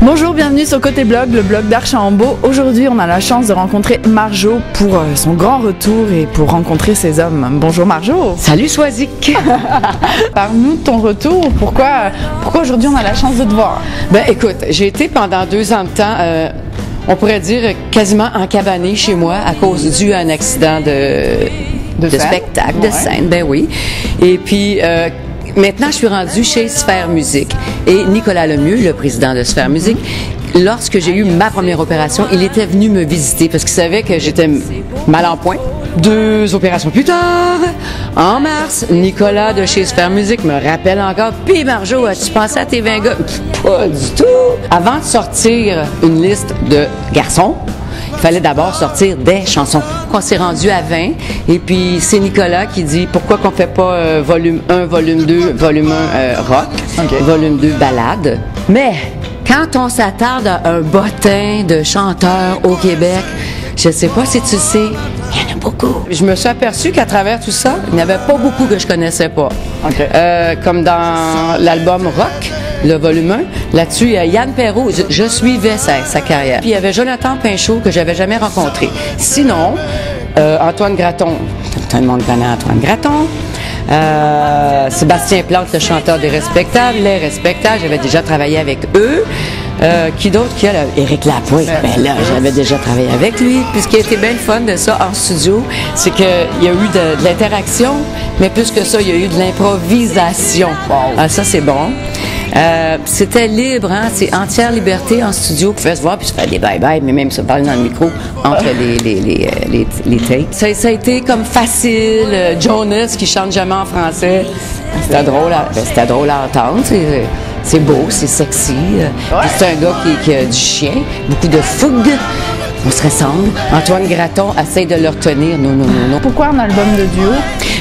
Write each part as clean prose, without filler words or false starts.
Bonjour, bienvenue sur Côté Blog, le blog d'Archambault. Aujourd'hui, on a la chance de rencontrer Marjo pour son grand retour et pour rencontrer ses hommes. Bonjour Marjo. Salut Choisic. Parle-nous de ton retour. Pourquoi aujourd'hui on a la chance de te voir? Ben écoute, j'ai été pendant 2 ans de temps, on pourrait dire quasiment encabanée chez moi à cause dû à un accident de spectacle, de scène, ben oui. Et puis maintenant, je suis rendue chez Sphère Musique. Et Nicolas Lemieux, le président de Sphère Musique, lorsque j'ai eu ma première opération, il était venu me visiter parce qu'il savait que j'étais mal en point. 2 opérations plus tard, en mars, Nicolas de chez Sphère Musique me rappelle encore. Puis Marjo, as-tu pensé à tes 20 gars? Pas du tout! Avant de sortir une liste de garçons, il fallait d'abord sortir des chansons. On s'est rendu à 20 et puis c'est Nicolas qui dit pourquoi qu'on fait pas volume 1, volume 2, volume 1 rock, volume 2 ballade. Mais quand on s'attarde à un bottin de chanteurs au Québec, je sais pas si tu sais, il y en a beaucoup. Je me suis aperçue qu'à travers tout ça, il n'y avait pas beaucoup que je connaissais pas. Comme dans l'album Rock, le volume 1, là-dessus, il y a Yann Perrault, je suivais sa carrière. Puis il y avait Jonathan Pinchot que j'avais jamais rencontré. Sinon, Antoine Graton, tout le monde connaît Antoine Graton. Sébastien Plante, le chanteur des Respectables, les Respectables, j'avais déjà travaillé avec eux. Qui d'autre qu'il y a là? Éric Lapointe, ben là, j'avais déjà travaillé avec lui. Puis ce qui a été bien le fun de ça en studio, c'est qu'il y a eu de l'interaction, mais plus que ça, il y a eu de l'improvisation. Wow. Ça, c'est bon. C'était libre, hein? C'est entière liberté en studio. On pouvait se voir puis se faire des bye-bye, mais même se parler dans le micro entre les takes. Ça a été comme facile. Jonas qui chante jamais en français. C'était drôle à entendre. C'est beau, c'est sexy. C'est un gars qui a du chien, beaucoup de fougue. On se ressemble. Antoine Graton essaye de le retenir. Non. Pourquoi un album de duo?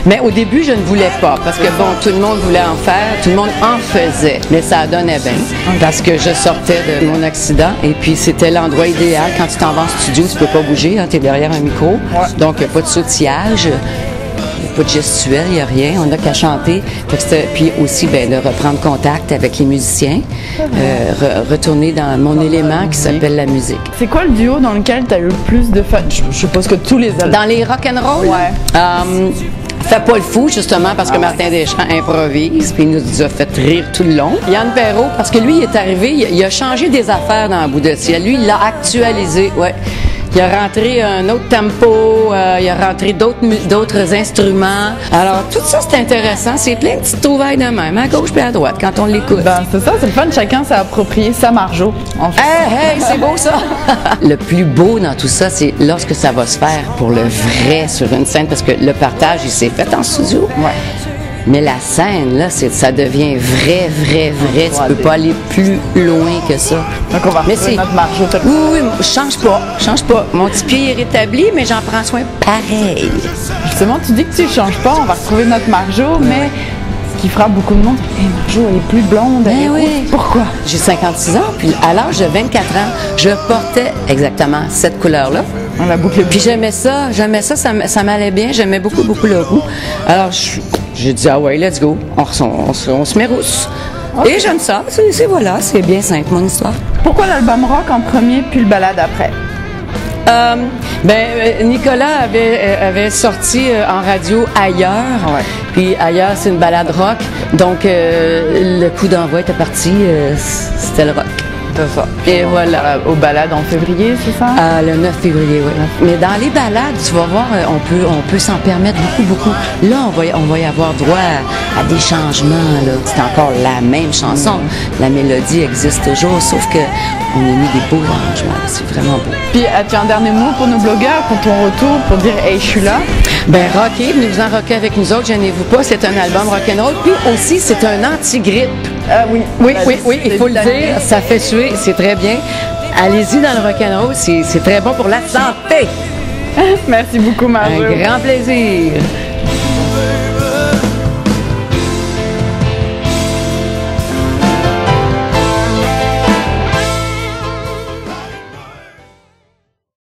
Mais au début, je ne voulais pas parce que bon, tout le monde voulait en faire, tout le monde en faisait, mais ça donnait bien parce que je sortais de mon accident et puis c'était l'endroit idéal. Quand tu t'en vas en studio, tu peux pas bouger, hein, tu es derrière un micro, donc il n'y a pas de sautillage. Pas de gestuel, il n'y a rien, on n'a qu'à chanter. Puis aussi, ben, de reprendre contact avec les musiciens, retourner dans mon élément qui s'appelle la musique. C'est quoi le duo dans lequel tu as eu le plus de fun? Je suppose que tous les albums. Dans les rock'n'roll? Ouais. Fais pas le fou, justement, parce que Martin Deschamps improvise, puis il nous a fait rire tout le long. Yann Perrault, parce que lui, il est arrivé, il a changé des affaires dans le bout de ciel. Lui, il l'a actualisé, ouais. Il a rentré un autre tempo, il a rentré d'autres instruments. Alors, tout ça, c'est intéressant. C'est plein de petites trouvailles de même, à gauche et à droite, quand on l'écoute. Ben, c'est ça, c'est le fun. Chacun s'est approprié sa Marjo, en fait. Hey, c'est beau, ça! Le plus beau dans tout ça, c'est lorsque ça va se faire pour le vrai sur une scène, parce que le partage, il s'est fait en studio. Ouais. Mais la scène, là, ça devient vrai. Tu peux pas aller plus loin que ça. Donc, on va retrouver notre Marjo. Oui, je change pas. Mon petit pied est rétabli, mais j'en prends soin pareil. Justement, tu dis que tu changes pas, on va retrouver notre Marjo, mais ce qui fera beaucoup de monde, Marjo, elle est plus blonde. Ben oui. Pourquoi? J'ai 56 ans, puis à l'âge de 24 ans, je portais exactement cette couleur-là. On l'a bouclé. Puis j'aimais ça, ça m'allait bien, j'aimais beaucoup le roux. Alors, j'ai dit, ah ouais, let's go, on se met rousse. Okay. Et j'aime ça, c'est bien simple, mon histoire. Pourquoi l'album rock en premier, puis le ballade après? Nicolas avait sorti en radio Ailleurs, puis Ailleurs, c'est une ballade rock, donc le coup d'envoi était parti, c'était le rock. C'est ça. Et voilà. Aux balades en février, c'est ça? Le 9 février, oui. Mais dans les balades, tu vas voir, on peut s'en permettre beaucoup. Là, on va y avoir droit à des changements. Là. C'est encore la même chanson. La mélodie existe toujours, sauf que on a mis des beaux arrangements. C'est vraiment beau. Puis, as-tu un dernier mot pour nos blogueurs, pour ton retour, pour dire « Hey, je suis là ». Ben, rockez, venez-vous-en rocker avec nous autres, gênez-vous pas. C'est un album rock'n'roll. Puis aussi, c'est un anti-grippe. Oui, il faut le dire. Ça fait suer, c'est très bien. Allez-y dans le rock'n'roll, c'est très bon pour la santé. Merci beaucoup, Marjo. Un grand plaisir.